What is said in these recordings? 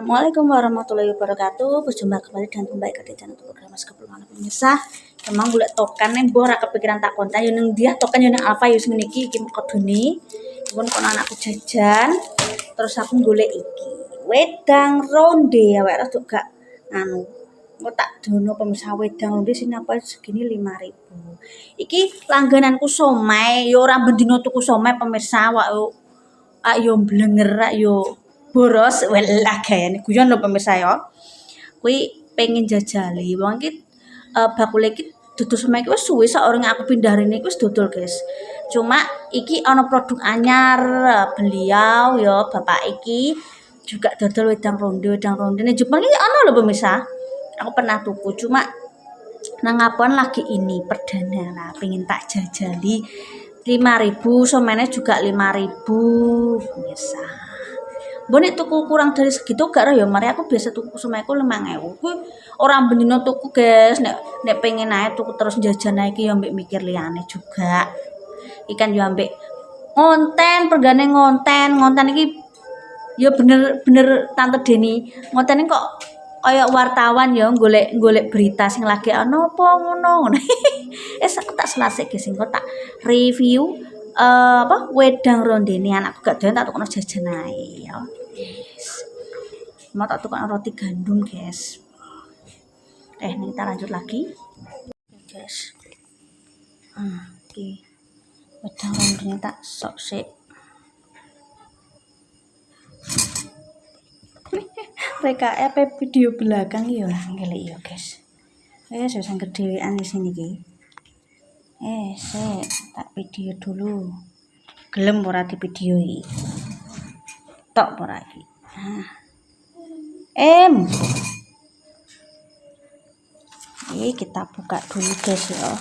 Assalamualaikum warahmatullahi wabarakatuh. Berjumpa kembali dan kembali ke channel program Mas Keperluan pemirsa. Emang golek tokan neng ora kepikiran tak konten yo ning dia tokan yo ning apa yo sing niki iki kodone. Pun kono anakku jajan. Terus aku golek iki. Wedang ronde awake rada gak anu. Engko tak dono pemirsa wedang ronde sing apa segini 5.000. Iki langgananku somai yo ora bendino tuku somai pemirsa awak yo blenger yo boros welah gayane guyon lho pemirsa ya. Kuwi pengen jajali wong iki bakule iki dodol semai iki wis suwe sak urung aku pindah rene iki wis dodol guys. Cuma iki ana produk anyar beliau ya bapak iki juga dodol wedang ronde ning Jepang iki ana lho pemirsa. Aku pernah tuku cuma nang ngapon lagi ini perdana lah pengen tak jajali 5.000 somene juga 5.000 pemirsa. Mbok tuku kurang dari segitu gak ya mari aku biasa tuku semeku 5.000. Kuwi ora bendino tuku guys, nek pengen ae tuku terus jajan ae iki ya mbek mikir liyane juga. Ikan yo ambek ngonten, pergane ngonten iki ya bener Tante Deni. Ngonten kok kaya wartawan ya golek berita sing lagi ana apa ngono. Aku tak selesai guys engko tak review wedang ronde ini anakku gak doyan tak tukokno jajan ae ya. Yes. Mau tak tukokno roti gandum guys. Nih kita lanjut lagi. Guys. Iki wedang ronde tak sok sik. Reka video belakang ya ngelek ya guys. Wis sing gedhewean di sini iki. Tak video dulu. Gelem ora di videoi. Tok ora iki. Ini kita buka dulu guys ya.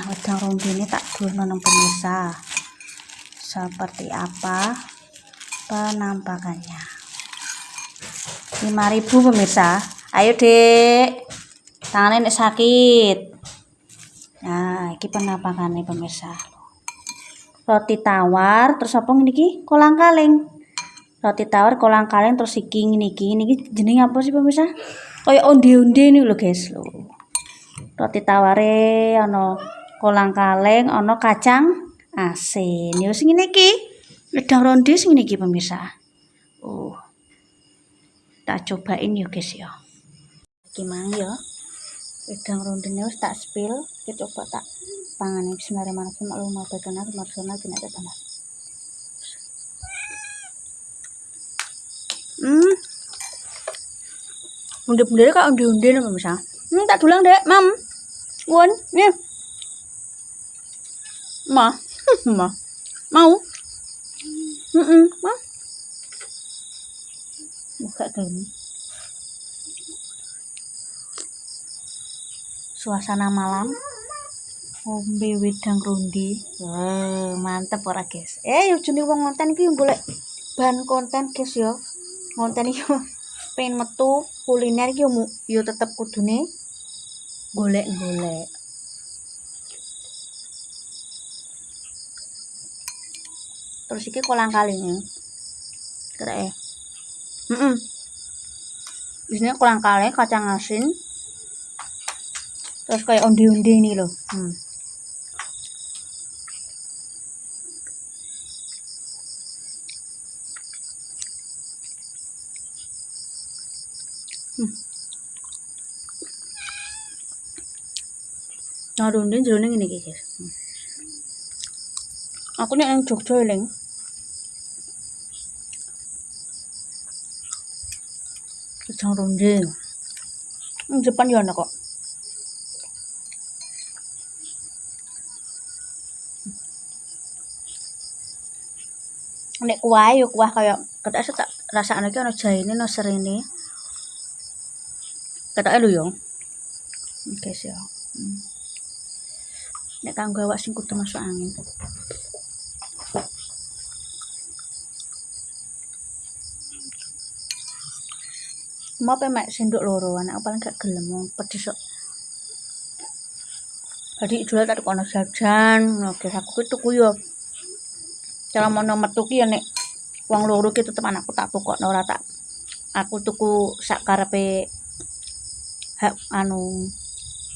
Wedang ronde ini tak dono nang pemirsa. Seperti apa penampakannya. 5.000 pemirsa. Ayo Dek. Tangannya nek sakit. Nah, iki penampakannya pemirsa. Roti tawar, terus apa ngene iki? Kolang-kaling. Roti tawar, kolang-kaling terus iki ngene iki. Niki jenenge apa sih pemirsa? Kayak onde-onde niku lho guys lho. Roti taware ana kolang-kaling, ana kacang asin. Ya sing ngene iki. Wedang ronde sing ngene iki pemirsa. Tak cobain ya guys ya. Gimana ya? Wedang rondene wis tak spill, kita coba tak pangan. Bismillahirrahmanirrahim. Allahumma baikana marsana kena tenan. Unde-unde kok unde-unde nih pemirsa. Tak dulang Dek, Mam. Won, nih. Ma. Mau? Ma. Buka gelem. Suasana malam ombe wedang ronde. Mantep ora guys. Ujune wong ngonten iki golek bahan konten guys ya. Ngonten iki pengen metu kuliner iki yo tetep kudune golek. Terus iki kolang-kaling. Kira Bisnya kolang-kaling kacang asin. Terus kayak onde-onde ini loh. Nah, ronde jerone ngene iki, guys. Aku nek nang Jogja eling. Wedang ronde. Jepang yo ana kok. Nek kuah yo kuah kaya ketok tak rasane iki ana jaine ana serene. Ketoke lho yo. Guys ya. Nek kanggo awak sing kudu masuk angin. Mau pemek sendok loro anak paling gak gelem pedes kok. Jadi jual tak kono jajan, oke aku tuku yo. Cara mono metu ki ya nek wong loro ki tetep anakku tak tukokno ora tak aku tuku sakarepe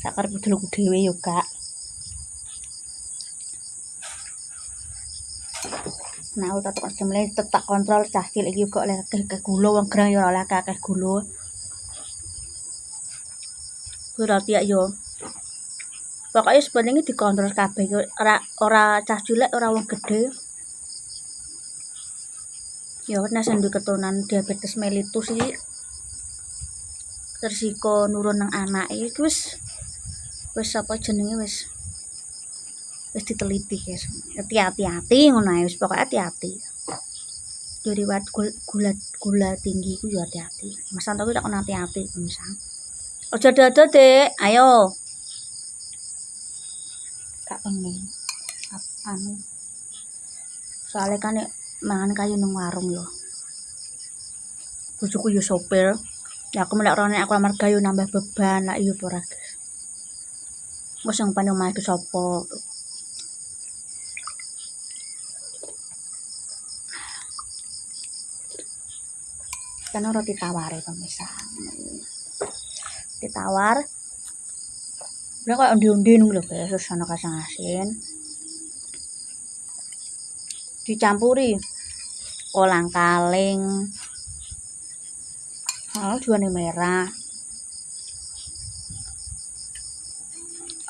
sakarepe dulurku dhewe yo Kak. Nah, aku tak jemle tak kontrol cah cilik iki kok oleh akeh gula wong gerang yo oleh akeh gula. Kuwi roti yo. Pokoke sebenarnya dikontrol kabeh ora cah cilik ora wong gedhe. Ya nek sendu keturunan diabetes mellitus iki resiko nurun nang anake wis apa jenenge wis diteliti guys. Hati-hati ngono ae wis pokoke hati-hati. Riwayat gula tinggi iku yo hati-hati. Mas Santo tak hati-hati misal. Aja dodo, Dik. Ayo. Gak pengen. Soalnya kan mangan kayu nang warung yo. Bojoku yo sopir. Ya aku melek rone aku lamar gawe nambah beban lah iya ora. Wes yang paling omah iki sapa? Kan roti tawar ya pemirsa. Ditawar. Lha kok undi-undi ngono lho guys, terus ana kacang asin. Dicampuri kolang kaling. Juane merah.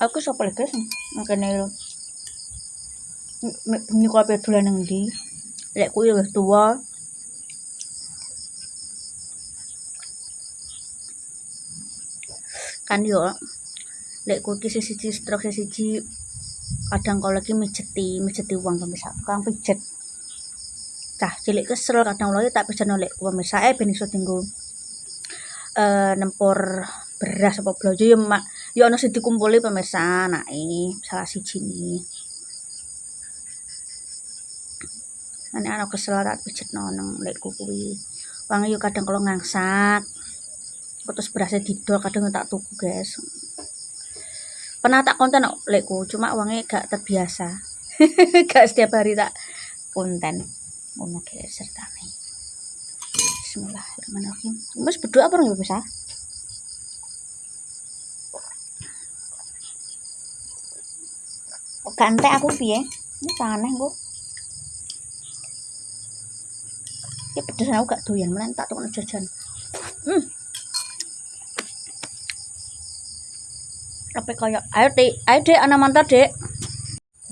Aku sapa lho guys? Makane bengi kopi dolan nang ndi? Lek kuwi wis tuwa. Kan yo lek kuwi ki siji stroke siji kadang kalau lagi mijeti wong pemirsa tukang pijet cah cilik kesel kadang lho tak pijet lek pemirsa ben iso dienggo nempur beras apa blojo yo ana sing dikumpuli pemirsa anake salah siji ni ane ana kesel tak pijetno nang lekku kuwi wong yo kadang kalau ngangsak terus berasnya didol kadang tak tuku guys. Pernah tak konten lekku cuma uangnya gak terbiasa. Gak setiap hari tak konten ngono guys sertane. Bismillahirrahmanirrahim. Mas berdoa apa ya bisa? Gantek aku piye? Ini aneh kok. Ya pedes aku gak doyan menen tak tukokno jajan. Apa kaya ayo Dek ana montor Dek.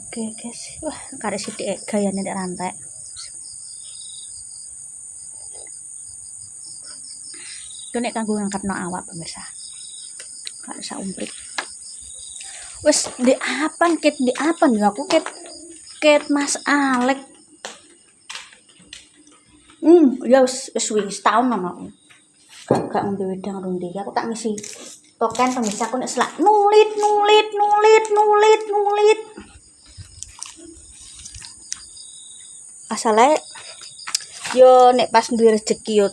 Oke guys, wah karek sithik gayane nek rantek. Itu nek kanggo ngangkatno awak pemirsa. Gak sak umprit. Wes di apa ya aku ket Mas Alek. Ya wis setahun ngono. Gak ngombe wedang ronde. Aku tak ngisi token pemirsa aku nek selak nulit. Asale yo nek pas duwe rezeki yo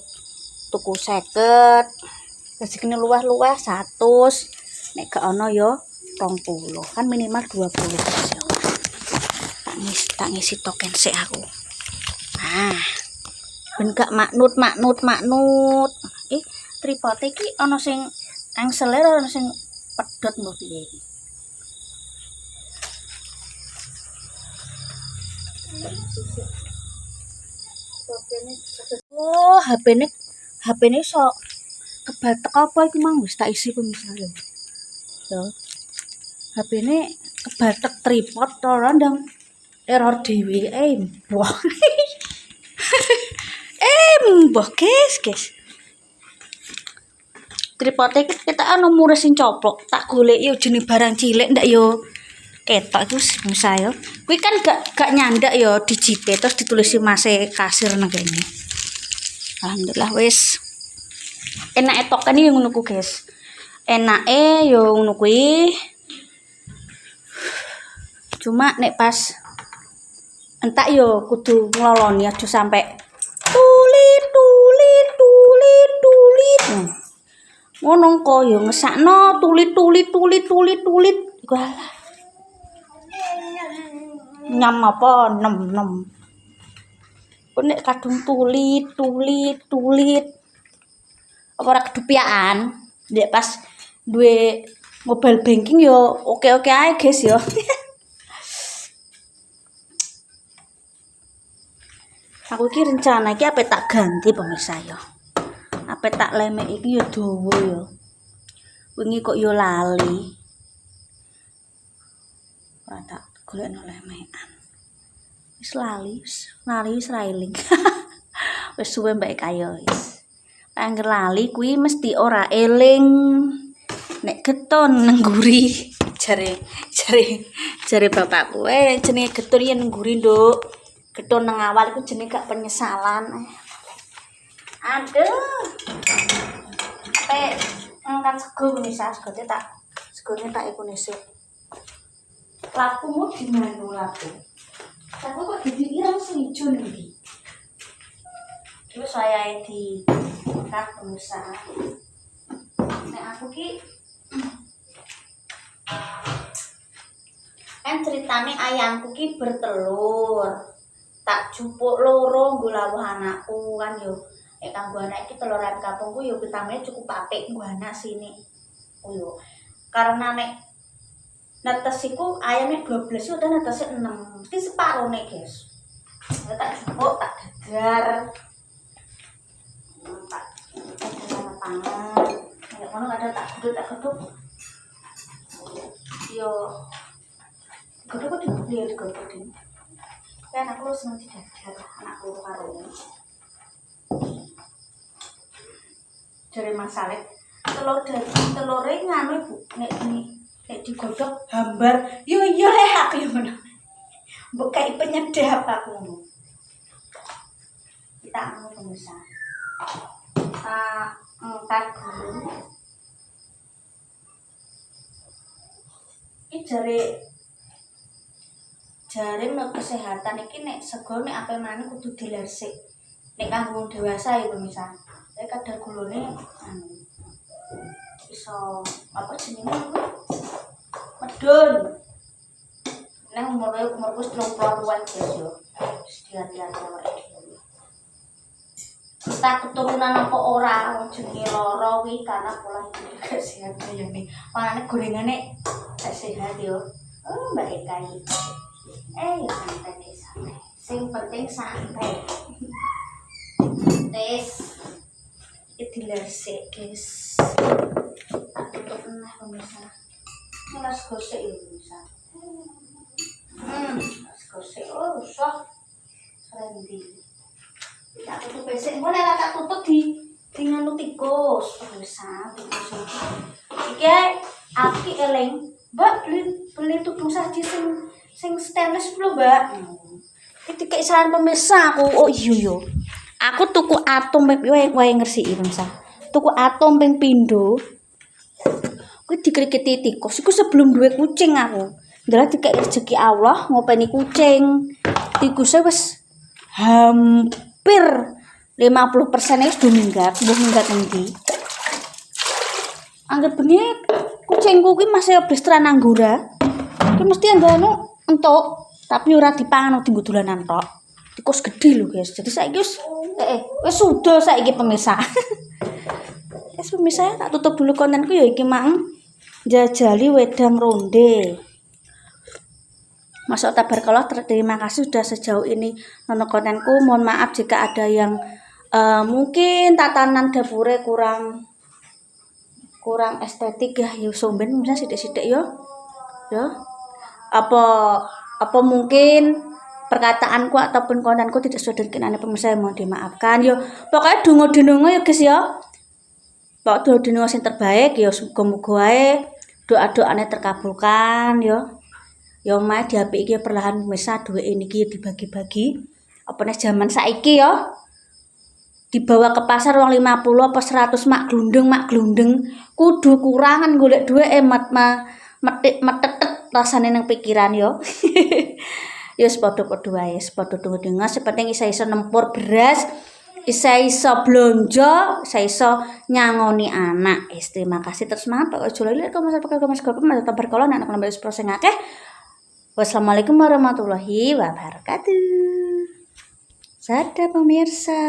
tuku 50. Rezekine luweh-luweh 100. Nek gak ono yo 20. Kan minimal 20 guys. Tak ngisi token sik aku. Nah. Ben gak maknut. Tripote iki ana sing angseler ana sing pedhot mbok piye iki. Oh, HP-ne iso kebatek apa iki mang wis tak isi pemirsa lho. Yo. HP-ne kebatek tripod ora ndang error dhewe mbah. Mbah guys. Tripod iki kita nomor sing coplok, tak goleki yo jeneng barang cilik ndak yo ketok iku bisa yo. Kuwi kan gak nyandak yo dijipe terus ditulisi mase kasir nang kene. Alhamdulillah wis. Enake token iki ngono ku guys. Enake yo ngono kuwi. Cuma nek pas entak yo kudu ngloloni aja sampe tulit. Ngono kok yo ngesakno tulit. Walah. Nyam apa nem. Kok nek kadung tulit. apa ora kedupiaan. Nek pas duwe mobile banking yo oke-oke ae guys yo. Aku iki rencana iki ape tak ganti pemirsa yo. Ape tak lemek iki yo dawa yo. Wingi kok yo lali. Ora tak golekno lemekan. Wis lali, wis railing. Wis suwe mbak kaya wis. Angger lali kuwi mesti ora eling. Nek geton nengguri jare bapakku jenenge geton yen nengguri nduk. Geton nang awal iku jenenge gak penyesalan. Aduh. Angkat sego misal segone tak iku nesuk. Lakumu di mana laku? Aku kok dibilang selijo nih. Terus saya di kat pengusaha. Nek aku ki kan ceritane ayamku ki bertelur. Tak jupuk loro nggo lawuh anakku kan yo. Nek kanggo anak iki teluran kampungku yo vitamine cukup apik nggo anak sini. Oh yo. Karena nek netes iku ayamnya 12 udah netesnya 6. Mesti separuh nek, guys. Tak jupuk, tak dadar. Tak sama tangan. Nek ngono ada tak geduk. Yo. Geduk kok digeduk di. Kan aku lu seneng didadar anakku karo. Jare masalah telure nganu Bu, nek digodhog hambar. Yo iya le aku yo ngono. Mbok kai penyedap aku. Kita anu pemirsa. Angkat dulu. Iki jare menurut kesehatan iki nek sego nek ape maneh kudu dilersik. Nek kanggo dewasa ya pemirsa. Nek kadar gulane anu iso apa jenenge kuwi? Medun. Nang umurku 30-an guys yo. Hati-hati awake dhewe. Tak keturunan apa ora jenenge lara kuwi karena pola hidup gak sehat ya nih. Panane gorengane gak sehat yo. Oh, Mbak Eka iki. Santai deh, santai. Sing penting santai. Tes. Iki dilersik, guys. Tak tutup nah pemirsa. Ngelas gosek ya pemirsa. Gosek. Oh, rusak. Serendi. Tak tutup besek. Engko nek tak tutup di nganu tikus pemirsa. Tikus iki aki eling. Mbak beli tudung saji sing stainless lho, Mbak. Iki dikek saran pemirsa aku. Oh iya yo. Aku tuku atom wae ngresiki pemirsa. Tuku atom ping pindho. Kuwi dikriketi tikus. Iku sebelum duwe kucing aku. Ndelok dikek rezeki Allah ngopeni kucing. Tikuse wis hampir 50% wis do minggat, mbuh minggat endi. Anggap bengi kucingku kuwi masih blesteran anggora. Ki mesti anu entuk, tapi ora dipangan dienggo dolanan tok. Tikus gede lho, guys. Jadi saiki wis sudah saiki pemirsa. Wis pemirsa tak tutup dulu kontenku ya iki mang jajali wedang ronde. Masuk tabarakallah, terima kasih sudah sejauh ini nonton kontenku. Mohon maaf jika ada yang mungkin tatanan dapure kurang estetik ya. Yo somben misalnya sithik-sithik yo. Apa mungkin perkataanku ataupun kontenku tidak sesuai dengan kenane pemirsa, mohon dimaafkan yo. Pokoknya donga-donga ya guys ya. Pokoknya donga sing terbaik ya, muga-muga wae doa-doane terkabulkan yo. Yo mae di HP iki perlahan pemirsa duwe niki dibagi-bagi. Apa nek zaman saiki yo dibawa ke pasar uang 50 apa 100 mak glundeng kudu kurangan golek duwe metet rasane nang pikiran yo. Yo padha-padha wae, padha tunggu-tunggu sepenting isa-isa nempur beras, isa-isa blonjo, isa-isa nyangoni anak. Terima kasih terus semangat Pak Jolali kok masih pakai mas berkolon anak nambah sing akeh. Wassalamualaikum warahmatullahi wabarakatuh. Sada pemirsa.